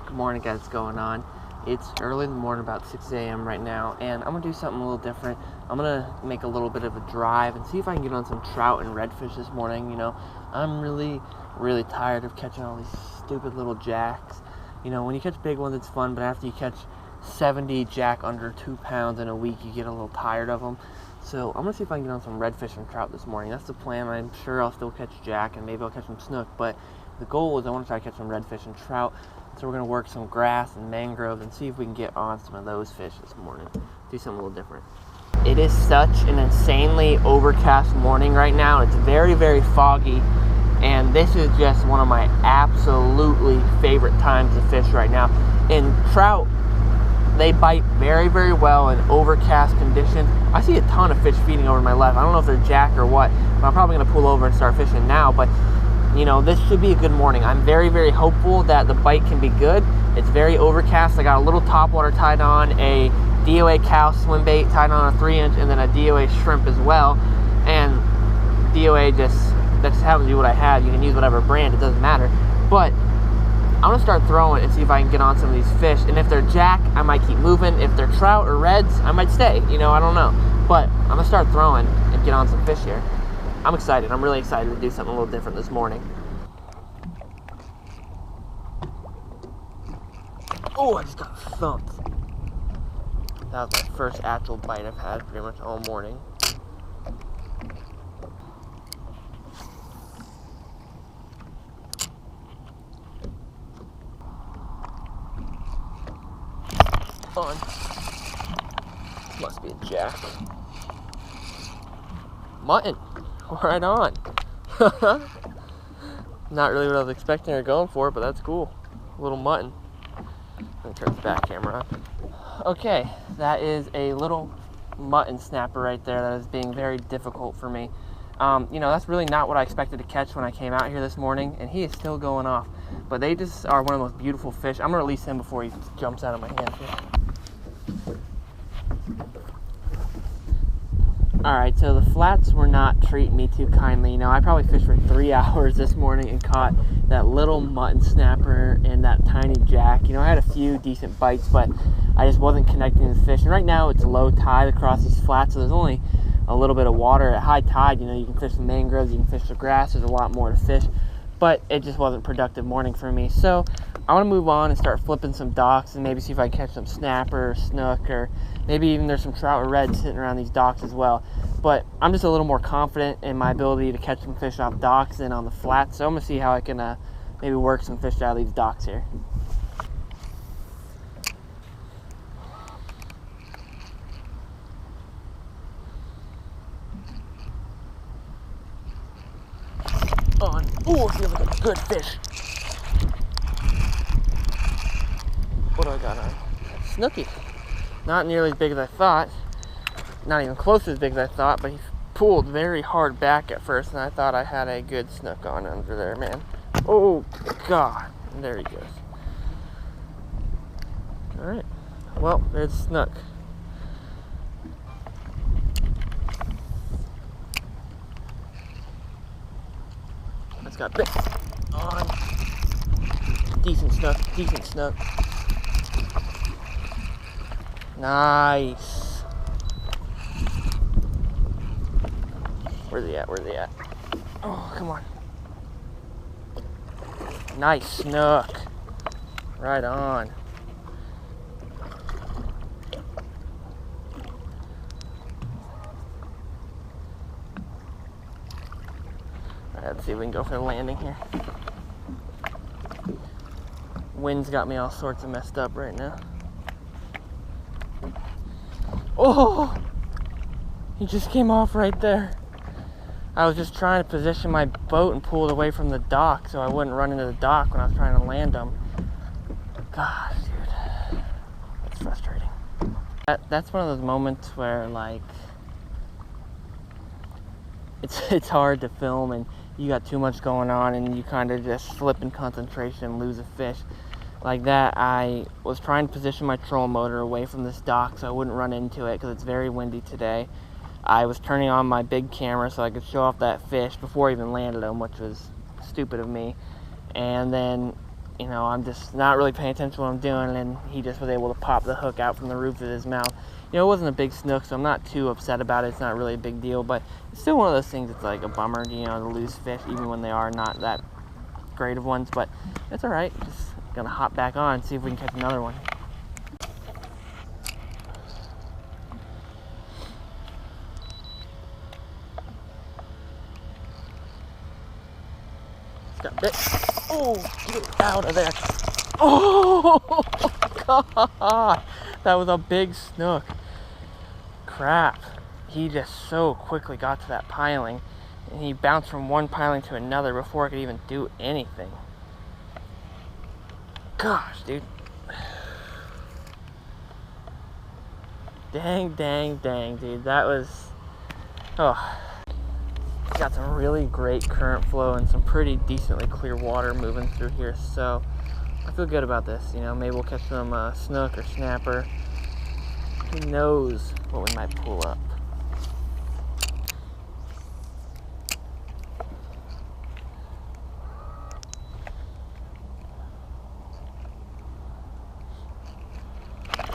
Good morning, guys. What's going on? It's early in the morning, about 6 a.m. right now, and I'm gonna do something a little different. I'm gonna make a little bit of a drive and see if I can get on some trout and redfish this morning. You know, I'm really tired of catching all these stupid little jacks. You know, when you catch big ones, it's fun, but after you catch 70 jack under 2 pounds in a week, you get a little tired of them. So I'm gonna see if I can get on some redfish and trout this morning. That's the plan. I'm sure I'll still catch jack and maybe I'll catch some snook, but the goal is I want to try to catch some redfish and trout. So we're going to work some grass and mangroves and see if we can get on some of those fish this morning. Do something a little different. It is such an insanely overcast morning right now. It's very foggy, and this is just one of my absolutely favorite times to fish right now. In trout, they bite very well in overcast conditions. I see a ton of fish feeding over to my left. I don't know if they're jack or what, but I'm probably going to pull over and start fishing now. But you know, this should be a good morning. I'm very hopeful that the bite can be good. It's very overcast. I got a little topwater tied on, a DOA cow swim bait tied on a 3-inch, and then a DOA shrimp as well. And DOA that just happens to be what I have. You can use whatever brand, it doesn't matter. But I'm gonna start throwing and see if I can get on some of these fish. And if they're jack, I might keep moving. If they're trout or reds, I might stay. You know, I don't know. But I'm gonna start throwing and get on some fish here. I'm excited. I'm really excited to do something a little different this morning. Oh, I just got thumped. That was my first actual bite I've had pretty much all morning. On. This must be a jack. Mutton. Right on. Not really what I was expecting or going for, but that's cool. A little mutton. Let me turn the back camera on. Okay, that is a little mutton snapper right there that is being very difficult for me. You know, that's really not what I expected to catch when I came out here this morning, and he is still going off. But they just are one of the most beautiful fish. I'm going to release him before he jumps out of my hand here. Alright, so the flats were not treating me too kindly. You know, I probably fished for 3 hours this morning and caught that little mutton snapper and that tiny jack. You know, I had a few decent bites, but I just wasn't connecting with fish. And right now it's low tide across these flats, so there's only a little bit of water. At high tide, you know, you can fish the mangroves, you can fish the grass, there's a lot more to fish. But it just wasn't a productive morning for me. So I want to move on and start flipping some docks and maybe see if I can catch some snapper or snook, or maybe even there's some trout or reds sitting around these docks as well. But I'm just a little more confident in my ability to catch some fish off docks than on the flats. So I'm going to see how I can maybe work some fish out of these docks here. On. Oh, feels like a good fish. What do I got on? Snooky. Not nearly as big as I thought. Not even close as big as I thought, but he pulled very hard back at first, and I thought I had a good snook on under there, man. Oh, God. And there he goes. Alright. Well, there's a snook. That's got bit on. Decent snook. Nice. Where's he at? Oh, come on. Nice snook. Right on. Alright, let's see if we can go for the landing here. Wind's got me all sorts of messed up right now. Oh! He just came off right there. I was just trying to position my boat and pull it away from the dock so I wouldn't run into the dock when I was trying to land them. Gosh, dude. That's frustrating. That's one of those moments where, like, it's hard to film and you got too much going on and you kind of just slip in concentration and lose a fish. Like that, I was trying to position my trolling motor away from this dock so I wouldn't run into it because it's very windy today. I was turning on my big camera so I could show off that fish before I even landed him, which was stupid of me. And then you know, I'm just not really paying attention to what I'm doing, and he just was able to pop the hook out from the roof of his mouth. You know, it wasn't a big snook, so I'm not too upset about it. It's not really a big deal, but it's still one of those things that's like a bummer, you know, to lose fish, even when they are not that great of ones, but it's all right. Just gonna hop back on and see if we can catch another one. It's got bit. Oh, get out of there. Oh, God. That was a big snook. Crap. He just so quickly got to that piling, and he bounced from one piling to another before I could even do anything. Gosh, dude. Dang, dude. That was... Oh. Got some really great current flow and some pretty decently clear water moving through here, so I feel good about this. You know, maybe we'll catch some snook or snapper. Who knows what we might pull up.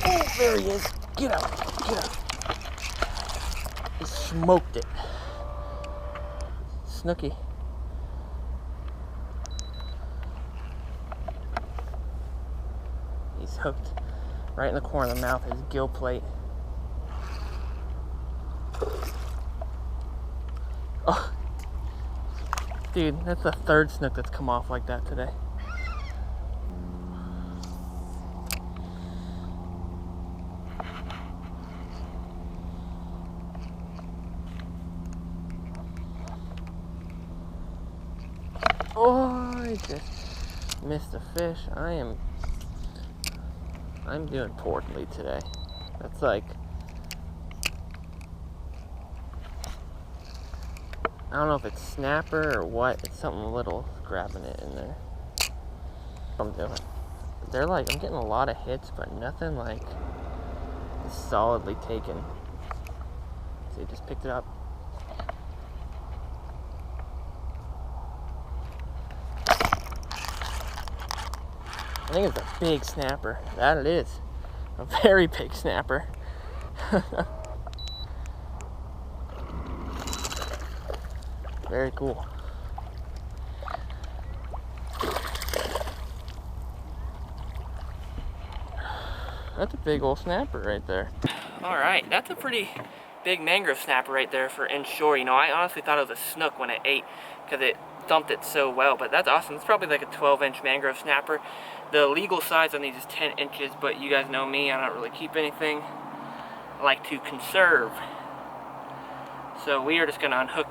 Oh, there he is. Get out, get out. He smoked it. Snooky. He's hooked right in the corner of the mouth, his gill plate. Oh, dude, that's the third snook that's come off like that today. Oh, I just missed a fish. I'm doing poorly today. That's like, I don't know if it's snapper or what. It's something little grabbing it in there. I'm doing. They're like, I'm getting a lot of hits, but nothing like solidly taken. See, just picked it up. I think it's a big snapper. That it is. A very big snapper. Very cool. That's a big old snapper right there. Alright, that's a pretty big mangrove snapper right there for inshore. You know, I honestly thought it was a snook when it ate because it thumped it so well, but that's awesome. It's probably like a 12-inch mangrove snapper. The legal size on these is 10 inches, but you guys know me, I don't really keep anything. I like to conserve. So we are just gonna unhook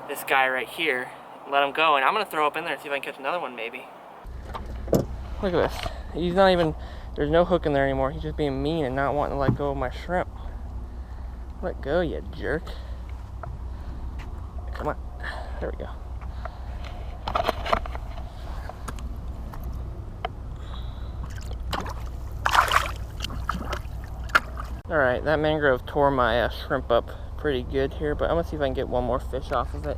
this guy right here, let him go, and I'm gonna throw up in there and see if I can catch another one maybe. Look at this. He's not even, there's no hook in there anymore. He's just being mean and not wanting to let go of my shrimp. Let go, you jerk. Come on. There we go. Alright, that mangrove tore my shrimp up pretty good here, but I'm going to see if I can get one more fish off of it.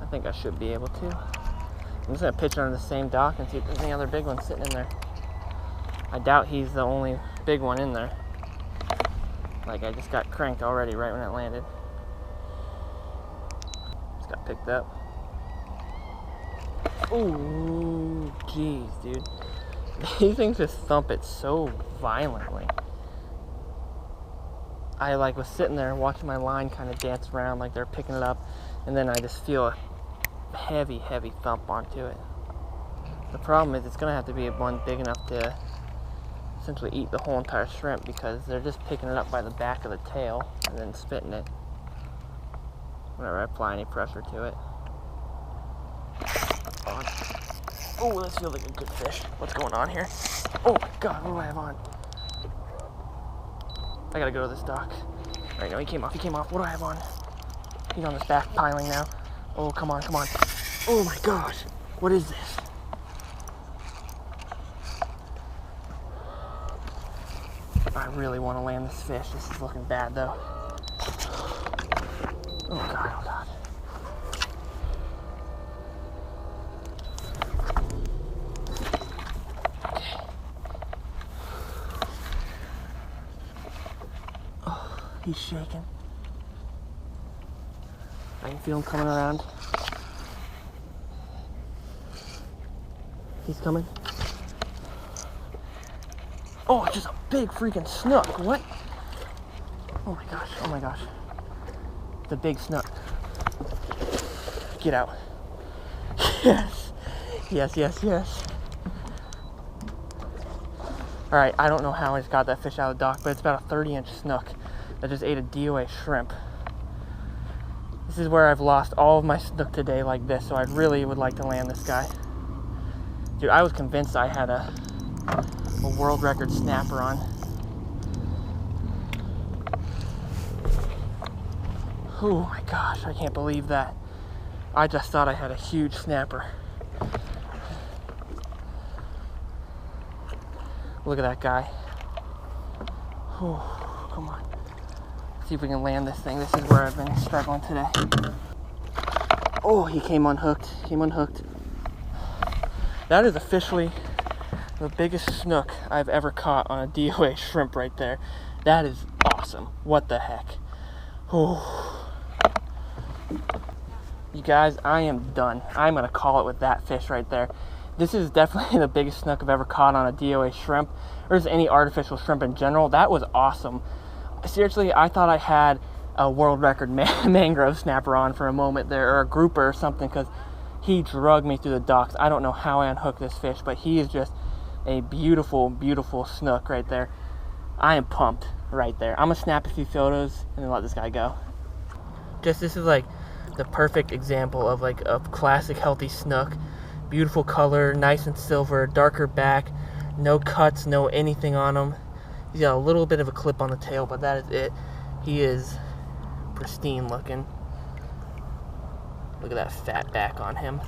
I think I should be able to. I'm just going to pitch it on the same dock and see if there's any other big ones sitting in there. I doubt he's the only big one in there. Like, I just got cranked already right when it landed. Just got picked up. Ooh, jeez, dude. These things just thump it so violently. I like was sitting there watching my line kind of dance around like they're picking it up, and then I just feel a heavy thump onto it. The problem is it's gonna have to be one big enough to essentially eat the whole entire shrimp, because they're just picking it up by the back of the tail and then spitting it whenever I apply any pressure to it. Oh, this feels like a good fish. What's going on here? Oh my god, what do I have on? I gotta go to this dock. Alright, no, he came off. What do I have on? He's on this back piling now. Oh, come on. Oh my gosh. What is this? I really want to land this fish. This is looking bad, though. Oh god. He's shaking. I can feel him coming around. He's coming. Oh, it's just a big freaking snook. What? Oh my gosh, oh my gosh. It's a big snook. Get out. Yes. Yes, yes, yes. Alright, I don't know how I just got that fish out of the dock, but it's about a 30-inch snook that just ate a DOA shrimp. This is where I've lost all of my snook today like this, so I really would like to land this guy. Dude, I was convinced I had a world record snapper on. Oh my gosh, I can't believe that. I just thought I had a huge snapper. Look at that guy. Oh, come on. See if we can land this thing. This is where I've been struggling today. Oh, he came unhooked. Came unhooked. That is officially the biggest snook I've ever caught on a DOA shrimp right there. That is awesome. What the heck? Oh. You guys, I am done. I'm going to call it with that fish right there. This is definitely the biggest snook I've ever caught on a DOA shrimp, or just any artificial shrimp in general. That was awesome. Seriously, I thought I had a world record mangrove snapper on for a moment there, or a grouper or something, because he dragged me through the docks. I don't know how I unhooked this fish, but he is just a beautiful, beautiful snook right there. I am pumped right there. I'm going to snap a few photos and then let this guy go. This is like the perfect example of like a classic healthy snook. Beautiful color, nice and silver, darker back, no cuts, no anything on him. He's got a little bit of a clip on the tail, but that is it. He is pristine looking. Look at that fat back on him.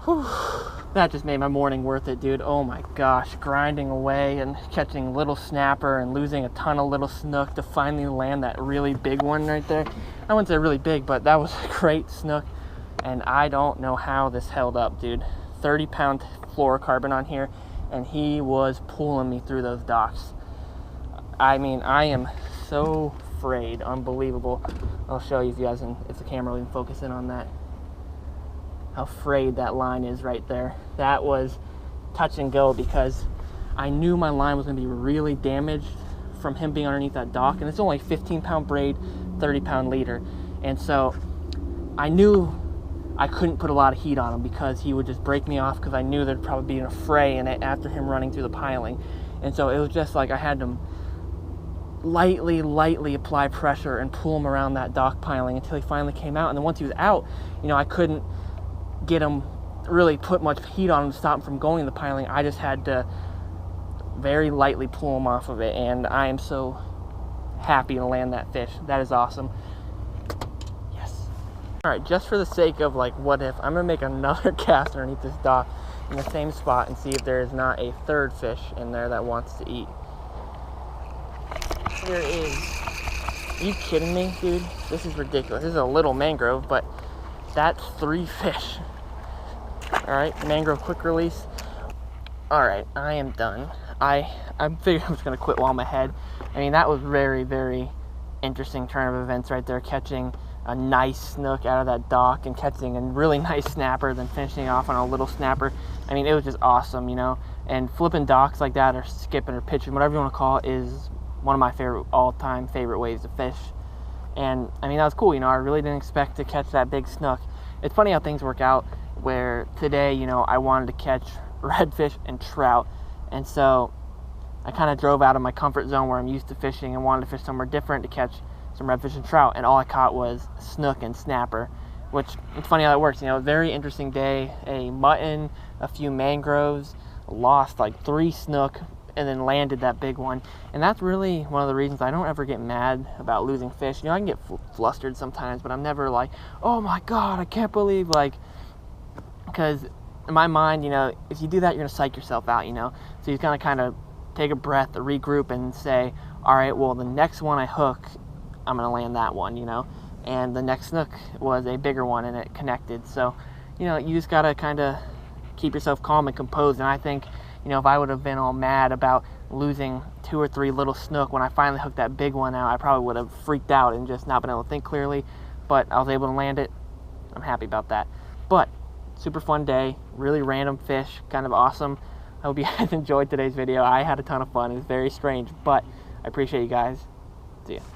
Whew. That just made my morning worth it, dude. Oh my gosh, grinding away and catching little snapper and losing a ton of little snook to finally land that really big one right there. I wouldn't say really big, but that was a great snook, and I don't know how this held up, dude. 30-pound fluorocarbon on here, and he was pulling me through those docks. I mean, I am so frayed. Unbelievable. I'll show you if you guys can, if the camera will even focus in on that. How frayed that line is right there. That was touch and go, because I knew my line was going to be really damaged from him being underneath that dock, and it's only 15-pound braid, 30-pound leader, and so I knew I couldn't put a lot of heat on him because he would just break me off, because I knew there'd probably be a fray in it after him running through the piling. And so it was just like I had to lightly apply pressure and pull him around that dock piling until he finally came out. And then once he was out, you know, I couldn't get him, really put much heat on him to stop him from going in the piling. I just had to very lightly pull him off of it, and I am so happy to land that fish. That is awesome. Yes. Alright, just for the sake of like what if, I'm gonna make another cast underneath this dock in the same spot and see if there is not a third fish in there that wants to eat. There is. Are you kidding me, dude? This is ridiculous. This is a little mangrove, but that's 3 fish. Alright, mangrove quick release. Alright, I am done. I figured I was going to quit while I'm ahead. I mean, that was very, very interesting turn of events right there, catching a nice snook out of that dock and catching a really nice snapper, then finishing off on a little snapper. I mean, it was just awesome, you know, and flipping docks like that, or skipping or pitching, whatever you want to call it, is one of my favorite, all-time favorite ways to fish. And I mean, that was cool, you know, I really didn't expect to catch that big snook. It's funny how things work out, where today, you know, I wanted to catch redfish and trout, and so I kind of drove out of my comfort zone where I'm used to fishing and wanted to fish somewhere different to catch some redfish and trout, and all I caught was snook and snapper, which, it's funny how that works, you know. Very interesting day. A mutton, a few mangroves, lost like 3 snook, and then landed that big one. And that's really one of the reasons I don't ever get mad about losing fish. You know, I can get flustered sometimes, but I'm never like, oh my god, I can't believe, like, because in my mind, you know, if you do that, you're going to psych yourself out, you know. So you gotta kind of take a breath, regroup, and say, all right, well, the next one I hook, I'm going to land that one, you know. And the next snook was a bigger one, and it connected. So, you know, you just got to kind of keep yourself calm and composed. And I think, you know, if I would have been all mad about losing 2 or 3 little snook. When I finally hooked that big one out, I probably would have freaked out and just not been able to think clearly, but I was able to land it. I'm happy about that. But super fun day, really random fish, kind of awesome. I hope you guys enjoyed today's video. I had a ton of fun. It was very strange, but I appreciate you guys. See ya.